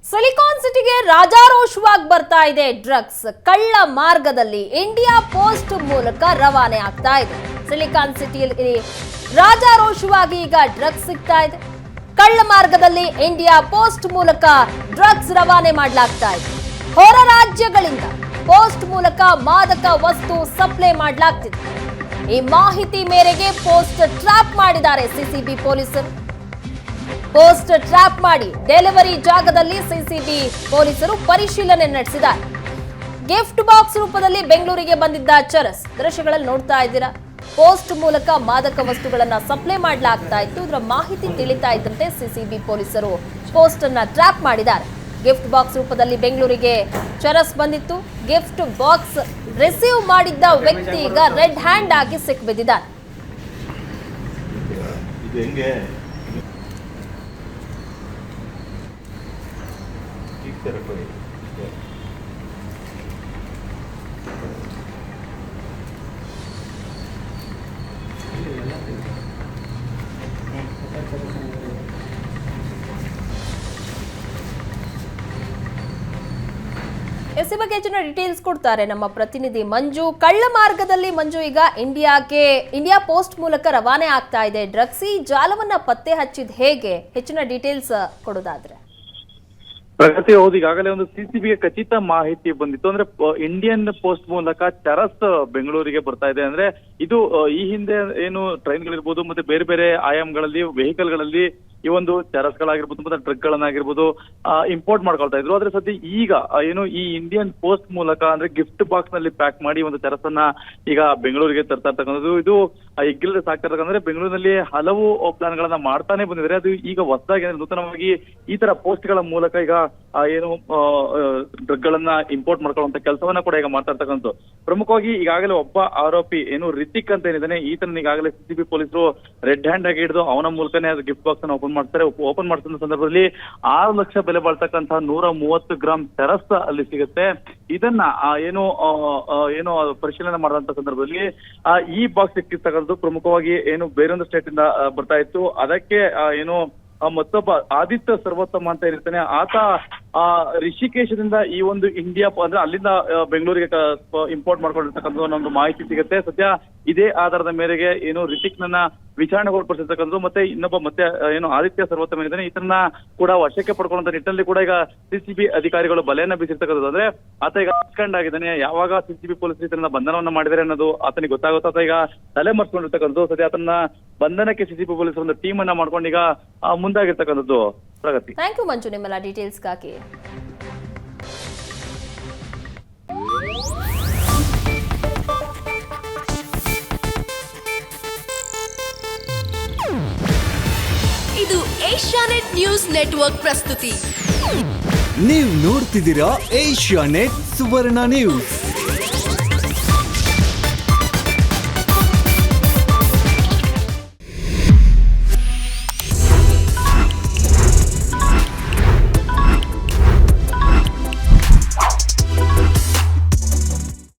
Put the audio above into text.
Silicon ಸಿಟಿಗೆ ರಾಜಾರೋಷವಾಗಿ ಬರ್ತಾ ಇದೆ ಡ್ರಗ್ಸ್. ಕಳ್ಳ ಮಾರ್ಗದಲ್ಲಿ ಇಂಡಿಯಾ ಪೋಸ್ಟ್ ಮೂಲಕ ರವಾನೆ ಆಗ್ತಾ ಇದೆ. ಸಿಲಿಕಾನ್ ಸಿಟಿಯಲ್ಲಿ ರಾಜಾರೋಷವಾಗಿ ಈಗ ಡ್ರಗ್ಸ್ ಸಿಗ್ತಾ ಇದೆ. ಕಳ್ಳ ಮಾರ್ಗದಲ್ಲಿ ಇಂಡಿಯಾ ಪೋಸ್ಟ್ ಮೂಲಕ ಡ್ರಗ್ಸ್ ರವಾನೆ ಮಾಡಲಾಗ್ತಾ ಇದೆ. ಹೊರ ರಾಜ್ಯಗಳಿಂದ ಪೋಸ್ಟ್ ಮೂಲಕ ಮಾದಕ ವಸ್ತು ಸಪ್ಲೈ ಮಾಡಲಾಗ್ತಿದೆ. ಈ ಮಾಹಿತಿ ಮೇರೆಗೆ ಪೋಸ್ಟ್ ಟ್ರ್ಯಾಪ್ ಮಾಡಿದ್ದಾರೆ ಸಿಸಿಬಿ ಪೊಲೀಸರು. ಪೋಸ್ಟ್ ಟ್ರ್ಯಾಪ್ ಮಾಡಿ ಡೆಲಿವರಿ ಜಾಗದಲ್ಲಿ ಸಿಸಿಬಿ ಪೊಲೀಸರು ಪರಿಶೀಲನೆ ನಡೆಸಿದ್ದಾರೆ. ಗಿಫ್ಟ್ ಬಾಕ್ಸ್ ರೂಪದಲ್ಲಿ ಬೆಂಗಳೂರಿಗೆ ಬಂದಿದ್ದ ಚರಸ್ ದೃಶ್ಯಗಳಲ್ಲಿ ನೋಡ್ತಾ ಇದ್ದೀರಾ. ಪೋಸ್ಟ್ ಮೂಲಕ ಮಾದಕ ವಸ್ತುಗಳನ್ನ ಸಪ್ಲೈ ಮಾಡಲಾಗ್ತಾ ಇತ್ತು. ಇದರ ಮಾಹಿತಿ ತಿಳಿತಾ ಇದ್ದಂತೆ ಸಿಸಿಬಿ ಪೊಲೀಸರು ಪೋಸ್ಟ್ ಅನ್ನ ಟ್ರ್ಯಾಪ್ ಮಾಡಿದ್ದಾರೆ. ಗಿಫ್ಟ್ ಬಾಕ್ಸ್ ರೂಪದಲ್ಲಿ ಬೆಂಗಳೂರಿಗೆ ಚರಸ್ ಬಂದಿತ್ತು. ಗಿಫ್ಟ್ ಬಾಕ್ಸ್ ರಿಸೀವ್ ಮಾಡಿದ್ದ ವ್ಯಕ್ತಿ ಈಗ ರೆಡ್ ಹ್ಯಾಂಡ್ ಆಗಿ ಸಿಕ್ಬಿದ್ದಿದ್ದಾರೆ. ಈ ಬಗ್ಗೆ ಹೆಚ್ಚಿನ ಡೀಟೇಲ್ಸ್ ಕೊಡ್ತಾರೆ ನಮ್ಮ ಪ್ರತಿನಿಧಿ ಮಂಜು. ಕಳ್ಳ ಮಾರ್ಗದಲ್ಲಿ ಮಂಜು ಈಗ ಇಂಡಿಯಾ ಪೋಸ್ಟ್ ಮೂಲಕ ರವಾನೆ ಆಗ್ತಾ ಇದೆ ಡ್ರಗ್ಸ್. ಈ ಜಾಲವನ್ನ ಪತ್ತೆ ಹಚ್ಚಿದ ಹೇಗೆ? ಹೆಚ್ಚಿನ ಡೀಟೇಲ್ಸ್ ಕೊಡೋದಾದ್ರೆ. ಪ್ರಗತಿ, ಹೌದು, ಈಗಾಗಲೇ ಒಂದು ಸಿಸಿಬಿಗೆ ಖಚಿತ ಮಾಹಿತಿ ಬಂದಿತ್ತು. ಅಂದ್ರೆ ಇಂಡಿಯನ್ ಪೋಸ್ಟ್ ಮೂಲಕ ಚರಸ್ ಬೆಂಗಳೂರಿಗೆ ಬರ್ತಾ ಇದೆ. ಅಂದ್ರೆ ಇದು ಈ ಹಿಂದೆ ಏನು ಟ್ರೈನ್ಗಳಿರ್ಬೋದು ಮತ್ತೆ ಬೇರೆ ಬೇರೆ ಆಯಾಮಗಳಲ್ಲಿ ವೆಹಿಕಲ್ ಗಳಲ್ಲಿ ಈ ಒಂದು ಚರಸ್ಗಳಾಗಿರ್ಬೋದು ಮತ್ತೆ ಡ್ರಗ್ ಗಳನ್ನಾಗಿರ್ಬೋದು ಇಂಪೋರ್ಟ್ ಮಾಡ್ಕೊಳ್ತಾ ಇದ್ರು. ಆದ್ರೆ ಸದ್ಯ ಈಗ ಏನು ಈ ಇಂಡಿಯನ್ ಪೋಸ್ಟ್ ಮೂಲಕ ಅಂದ್ರೆ ಗಿಫ್ಟ್ ಬಾಕ್ಸ್ ನಲ್ಲಿ ಪ್ಯಾಕ್ ಮಾಡಿ ಒಂದು ಚರಸನ್ನ ಈಗ ಬೆಂಗಳೂರಿಗೆ ತರ್ತಾ ಇರ್ತಕ್ಕಂಥದ್ದು. ಇದು ಹೆಗ್ಗಿಲ್ಲದೆ ಸಾಕ್ತಾ ಇರ್ತಕ್ಕಂದ್ರೆ ಬೆಂಗಳೂರಿನಲ್ಲಿ ಹಲವು ಪ್ಲಾನ್ ಗಳನ್ನ ಮಾಡ್ತಾನೆ ಬಂದಿದ್ದಾರೆ. ಅದು ಈಗ ಹೊಸದಾಗಿ ಅಂದ್ರೆ ನೂತನವಾಗಿ ಈ ತರ ಪೋಸ್ಟ್ ಗಳ ಮೂಲಕ ಈಗ ಏನು ಡ್ರಗ್ ಗಳನ್ನ ಇಂಪೋರ್ಟ್ ಮಾಡ್ಕೊಳ್ಳುವಂತ ಕೆಲಸವನ್ನ ಕೂಡ ಈಗ ಮಾಡ್ತಾ ಇರ್ತಕ್ಕಂಥದ್ದು. ಪ್ರಮುಖವಾಗಿ ಈಗಾಗಲೇ ಒಬ್ಬ ಆರೋಪಿ ಏನು ರಿತಿಕ್ ಅಂತ ಏನಿದ್ದಾನೆ, ಈತನ ಈಗಾಗಲೇ ಸಿಸಿಬಿ ಪೊಲೀಸರು ರೆಡ್ ಹ್ಯಾಂಡ್ ಆಗಿ ಹಿಡಿದು ಅವನ ಮೂಲಕನೇ ಅದು ಗಿಫ್ಟ್ ಬಾಕ್ಸ್ ಅನ್ನು ಓಪನ್ ಮಾಡಿಸಿದ ಸಂದರ್ಭದಲ್ಲಿ 6 ಲಕ್ಷ ಬೆಲೆ ಬಾಳ್ತಕ್ಕಂತಹ 130 ಗ್ರಾಮ್ ಚರಸ್ ಅಲ್ಲಿ ಸಿಗುತ್ತೆ. ಇದನ್ನ ಏನು ಪರಿಶೀಲನೆ ಮಾಡಿದಂತ ಸಂದರ್ಭದಲ್ಲಿ ಈ ಬಾಕ್ಸ್ ಸಿಕ್ಕಿರ್ತಕ್ಕಂಥದ್ದು ಪ್ರಮುಖವಾಗಿ ಏನು ಬೇರೊಂದು ಸ್ಟೇಟ್ ಇಂದ ಬರ್ತಾ ಇತ್ತು. ಅದಕ್ಕೆ ಏನು ಮತ್ತೊಬ್ಬ ಆದಿತ್ಯ ಸರ್ವೋತ್ತಮ ಅಂತ ಇರ್ತಾನೆ, ಆತ ರಿಷಿಕೇಶದಿಂದ ಈ ಒಂದು ಇಂಡಿಯಾ ಅಂದ್ರೆ ಅಲ್ಲಿಂದ ಬೆಂಗಳೂರಿಗೆ ಇಂಪೋರ್ಟ್ ಮಾಡ್ಕೊಂಡಿರ್ತಕ್ಕಂಥ ಒಂದು ಮಾಹಿತಿ ಸಿಗುತ್ತೆ. ಸದ್ಯ ಇದೇ ಆಧಾರದ ಮೇರೆಗೆ ಏನು ರಿತಿಕ್ ನನ್ನ ವಿಚಾರಣೆಗೊಳಪಡಿಸಿರ್ತಕ್ಕಂಥದ್ದು ಮತ್ತೆ ಇನ್ನೊಬ್ಬ ಮತ್ತೆ ಏನು ಆದಿತ್ಯ ಸರ್ವೋತ್ತಮ ಇದ್ದಾನೆ, ಈತನ ಕೂಡ ವಶಕ್ಕೆ ಪಡ್ಕೊಳ್ಳುವಂತ ನಿಟ್ಟಿನಲ್ಲಿ ಕೂಡ ಈಗ ಸಿಸಿಬಿ ಅಧಿಕಾರಿಗಳು ಬಲೆಯನ್ನ ಬೀಸಿರ್ತಕ್ಕಂಥದ್ದು. ಅಂದ್ರೆ ಆತ ಈಗ ಸಸ್ಪೆಂಡ್ ಆಗಿದ್ದಾನೆ. ಯಾವಾಗ ಸಿಸಿಬಿ ಪೊಲೀಸರು ಈತನ ಬಂಧನವನ್ನ ಮಾಡಿದರೆ ಅನ್ನೋದು ಆತನಿಗೆ ಗೊತ್ತಾಗುತ್ತೆ. ಆತ ಈಗ ತಲೆ ಮರೆಸ್ಕೊಂಡಿರ್ತಕ್ಕಂಥದ್ದು. ಸದ್ಯ ಆತನ ಬಂಧನಕ್ಕೆ ಸಿಸಿಬಿ ಪೊಲೀಸರು ಒಂದು ಟೀಮ್ ಅನ್ನ ಮಾಡ್ಕೊಂಡು ಈಗ ಮುಂದಾಗಿರ್ತಕ್ಕಂಥದ್ದು. ಪ್ರಗತಿ, ಥ್ಯಾಂಕ್ ಯು ಮಂಜು ನಿಮ್ಮೆಲ್ಲ ಡೀಟೇಲ್ಸ್ಗಾಗಿ. ಇದು ಏಷ್ಯಾನೆಟ್ ನ್ಯೂಸ್ ನೆಟ್ವರ್ಕ್ ಪ್ರಸ್ತುತಿ. ನೀವು ನೋಡ್ತಿದ್ದೀರಾ ಏಷ್ಯಾನೆಟ್ ಸುವರ್ಣ ನ್ಯೂಸ್.